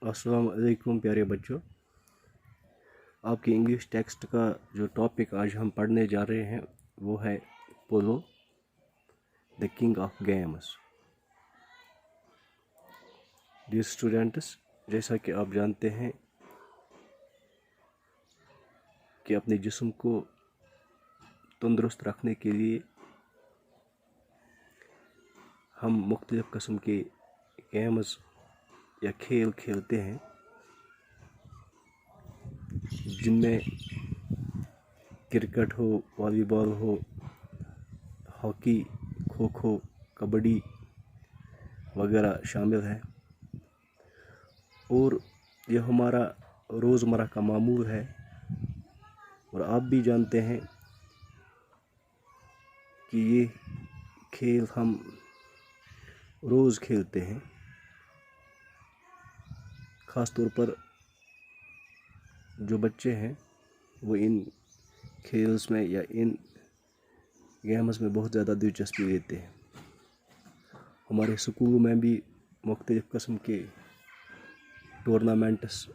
अस्सलाम वालेकुम प्यारे बच्चों। आपके इंग्लिश टेक्स्ट का जो टॉपिक आज हम पढ़ने जा रहे हैं वो है polo the king of games. Dear students, जैसा कि आप जानते हैं कि अपने जिस्म को तंदुरुस्त रखने के लिए हम मुख्तलिफ़ किस्म के गेम्स या खेल खेलते हैं, जिनमें क्रिकेट हो, वॉलीबॉल हो, हॉकी, खो खो, कबड्डी वगैरह शामिल है। और यह हमारा रोज़मर्रा का मामूल है। और आप भी जानते हैं कि ये खेल हम रोज़ खेलते हैं। ख़ास तौर पर जो बच्चे हैं वो इन खेल्स में या इन गेम्स में बहुत ज़्यादा दिलचस्पी लेते हैं। हमारे स्कूल में भी मुख्तलिफ़ किस्म के टूर्नामेंट्स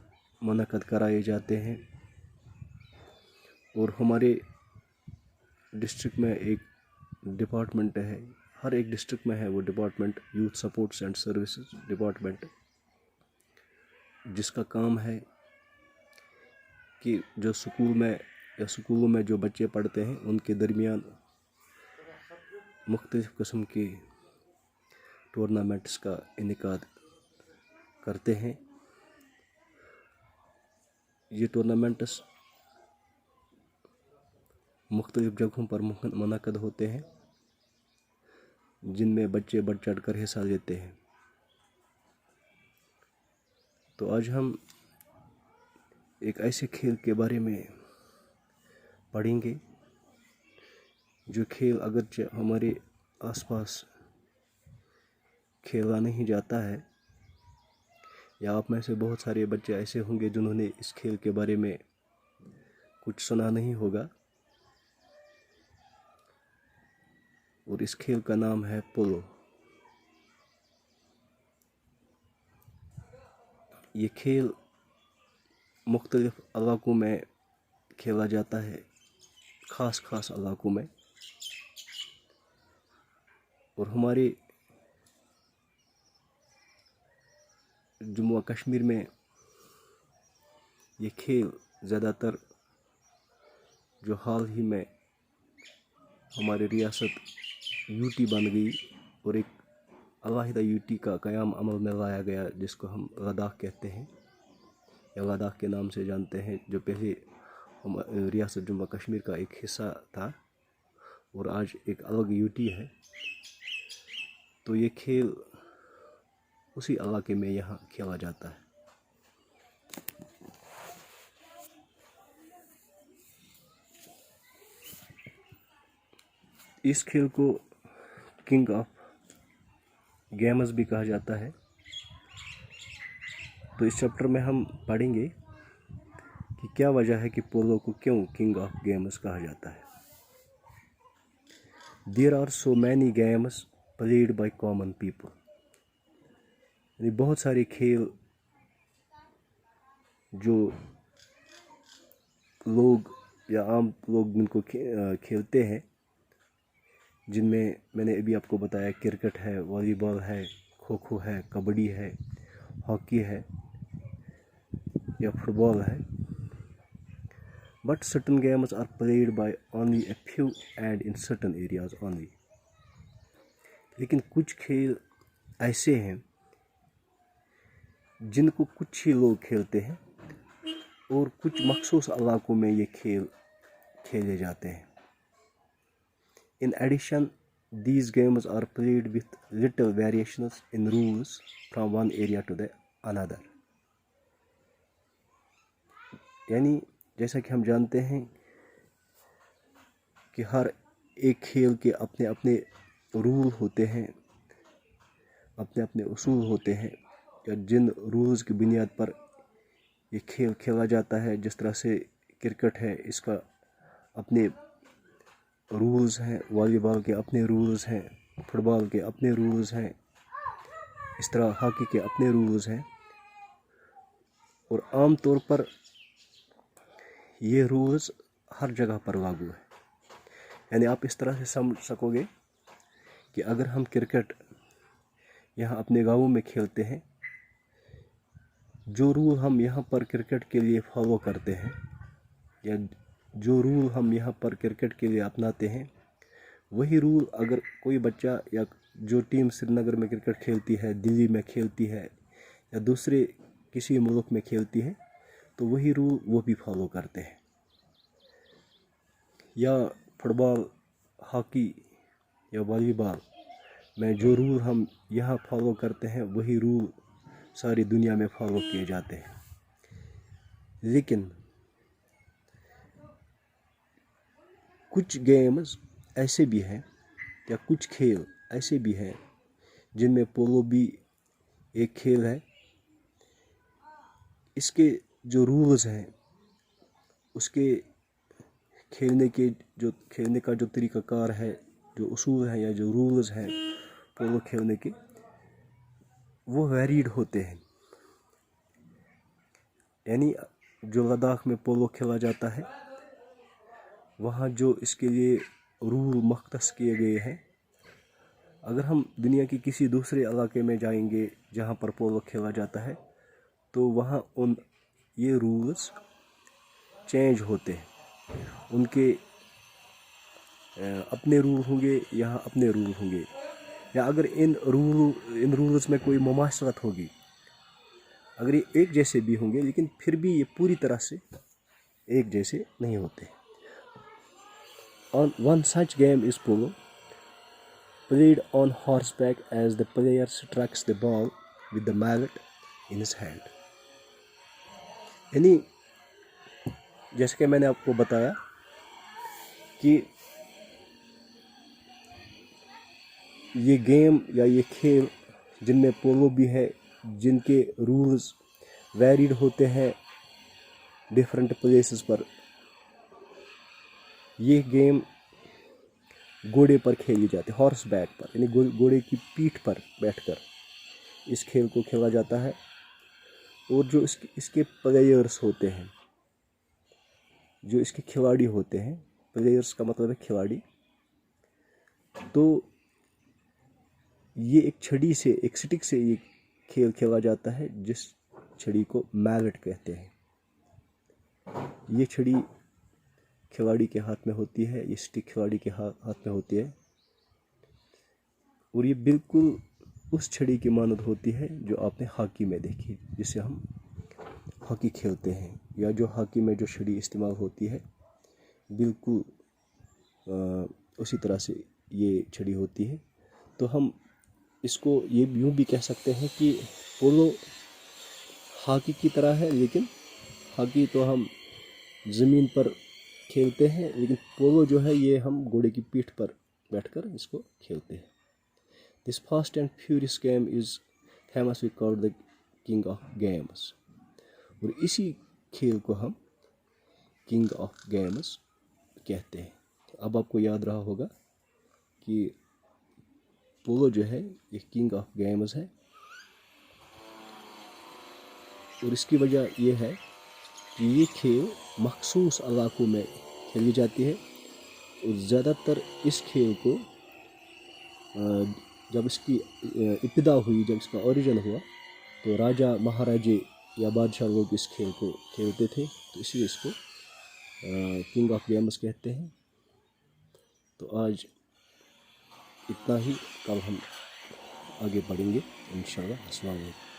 मुनक़्क़द कराए जाते हैं। और हमारे डिस्ट्रिक्ट में एक डिपार्टमेंट है, हर एक डिस्ट्रिक्ट में है वो department, youth supports and services department, जिसका काम है कि जो स्कूल में या स्कूलों में जो बच्चे पढ़ते हैं उनके दरमियान मुख्तलिफ़ किस्म के टूर्नामेंट्स का इनेकाद करते हैं। ये टूर्नामेंट्स मुख्तलिफ़ जगहों पर मुनक़्क़द होते हैं, जिनमें बच्चे बढ़ चढ़ कर हिस्सा लेते हैं। तो आज हम एक ऐसे खेल के बारे में पढ़ेंगे जो खेल अगरचे हमारे आसपास खेला नहीं जाता है, या आप में से बहुत सारे बच्चे ऐसे होंगे जिन्होंने इस खेल के बारे में कुछ सुना नहीं होगा। और इस खेल का नाम है पोलो। ये खेल मुख्तलिफ़ इलाक़ों में खेला जाता है, ख़ास इलाक़ों में। और हमारे जम्मू कश्मीर में ये खेल ज़्यादातर, जो हाल ही में हमारी रियासत यूटी बन गई और एक अलहदा यूटी का क़याम अमल में लाया गया, जिसको हम लद्दाख कहते हैं या लद्दाख के नाम से जानते हैं, जो पहले रियासत जम्मू कश्मीर का एक हिस्सा था और आज एक अलग यूटी है। तो ये खेल उसी इलाके में यहाँ खेला जाता है। इस खेल को किंग ऑफ गेम्स भी कहा जाता है। तो इस चैप्टर में हम पढ़ेंगे कि क्या वजह है कि पोलो को क्यों किंग ऑफ गेम्स कहा जाता है। There are so many games played by common people. यानी बहुत सारे खेल जो लोग या आम लोग जिनको खेलते हैं, जिनमें मैंने अभी आपको बताया क्रिकेट है, वॉलीबॉल है, खो खो है, कबड्डी है, हॉकी है या फुटबॉल है। But certain games are played by only a few and in certain areas only. लेकिन कुछ खेल ऐसे हैं जिनको कुछ ही लोग खेलते हैं और कुछ मखसूस इलाकों में ये खेल खेले जाते हैं। In addition, these games are played with little variations in rules from one area to the another. यानी जैसा कि हम जानते हैं कि हर एक खेल के अपने अपने रूल होते हैं, अपने अपने उसूल होते हैं, या जिन रूल्स की बुनियाद पर ये खेल खेला जाता है। जिस तरह से क्रिकेट है, इसका अपने रूल्स हैं, वॉलीबॉल के अपने रूल्स हैं, फुटबॉल के अपने रूल्स हैं, इस तरह हॉकी के अपने रूल्स हैं। और आम तौर पर ये रूल्स हर जगह पर लागू है। यानी आप इस तरह से समझ सकोगे कि अगर हम क्रिकेट यहाँ अपने गाँव में खेलते हैं, जो रूल हम यहाँ पर क्रिकेट के लिए फॉलो करते हैं या जो रूल हम यहाँ पर क्रिकेट के लिए अपनाते हैं, वही रूल अगर कोई बच्चा या जो टीम श्रीनगर में क्रिकेट खेलती है, दिल्ली में खेलती है या दूसरे किसी मुल्क में खेलती है, तो वही रूल वो भी फॉलो करते हैं। या फुटबॉल, हॉकी या वॉलीबॉल में जो रूल हम यहाँ फॉलो करते हैं, वही रूल सारी दुनिया में फॉलो किए जाते हैं। लेकिन कुछ गेम्स ऐसे भी हैं या कुछ खेल ऐसे भी हैं जिनमें पोलो भी एक खेल है। इसके जो रूल्स हैं, उसके खेलने का जो तरीक़ाकार है, जो उसूल हैं या जो रूल्स हैं पोलो खेलने के, वो वेरीड होते हैं। यानी जो लद्दाख में पोलो खेला जाता है, वहाँ जो इसके लिए रूल मख्तस किए गए हैं, अगर हम दुनिया की किसी दूसरे इलाके में जाएंगे जहाँ पर पोलो खेला जाता है, तो वहाँ ये रूल्स चेंज होते हैं। उनके अपने रूल होंगे, यहाँ अपने रूल होंगे। या अगर इन रूल्स में कोई मुमासरत होगी, अगर ये एक जैसे भी होंगे, लेकिन फिर भी ये पूरी तरह से एक जैसे नहीं होते। One such game is polo, played on horseback as the player strikes the ball with the mallet in his hand. यानी जैसे कि मैंने आपको बताया कि ये गेम या ये खेल जिनमें पोलो भी है, जिनके रूल्स वेरीड होते हैं डिफरेंट प्लेसेस पर, ये गेम घोड़े पर खेली जाती है, हॉर्स बैक पर, यानी घोड़े की पीठ पर बैठकर इस खेल को खेला जाता है। और जो इसके प्लेयर्स होते हैं, जो इसके खिलाड़ी होते हैं, प्लेयर्स का मतलब है खिलाड़ी, तो ये एक छड़ी से, एक स्टिक से ये खेल खेला जाता है, जिस छड़ी को मैलेट कहते हैं। ये छड़ी खिलाड़ी के हाथ में होती है, ये स्टिक खिलाड़ी के हाथ में होती है, और ये बिल्कुल उस छड़ी की मानद होती है जो आपने हॉकी में देखी, जिसे हम हॉकी खेलते हैं, या जो हॉकी में जो छड़ी इस्तेमाल होती है, बिल्कुल उसी तरह से ये छड़ी होती है। तो हम इसको ये यूँ भी कह सकते हैं कि पोलो हॉकी की तरह है, लेकिन हॉकी तो हम ज़मीन पर खेलते हैं, लेकिन पोलो जो है ये हम घोड़े की पीठ पर बैठकर इसको खेलते हैं। This fast and furious game is famously called the king of games, और इसी खेल को हम किंग ऑफ गेम्स कहते हैं। अब आपको याद रहा होगा कि पोलो जो है ये किंग ऑफ गेम्स है, और इसकी वजह ये है कि ये खेल मखसूस इलाकों में खेली जाती है। और ज़्यादातर इस खेल को जब इसकी इब्तिदा हुई, जब इसका ओरिजिन हुआ, तो राजा महाराजे या बादशाह लोग इस खेल को खेलते थे, तो इसलिए इसको किंग ऑफ गेम्स कहते हैं। तो आज इतना ही, कल हम आगे बढ़ेंगे इंशाअल्लाह। अस्सलाम वालेकुम।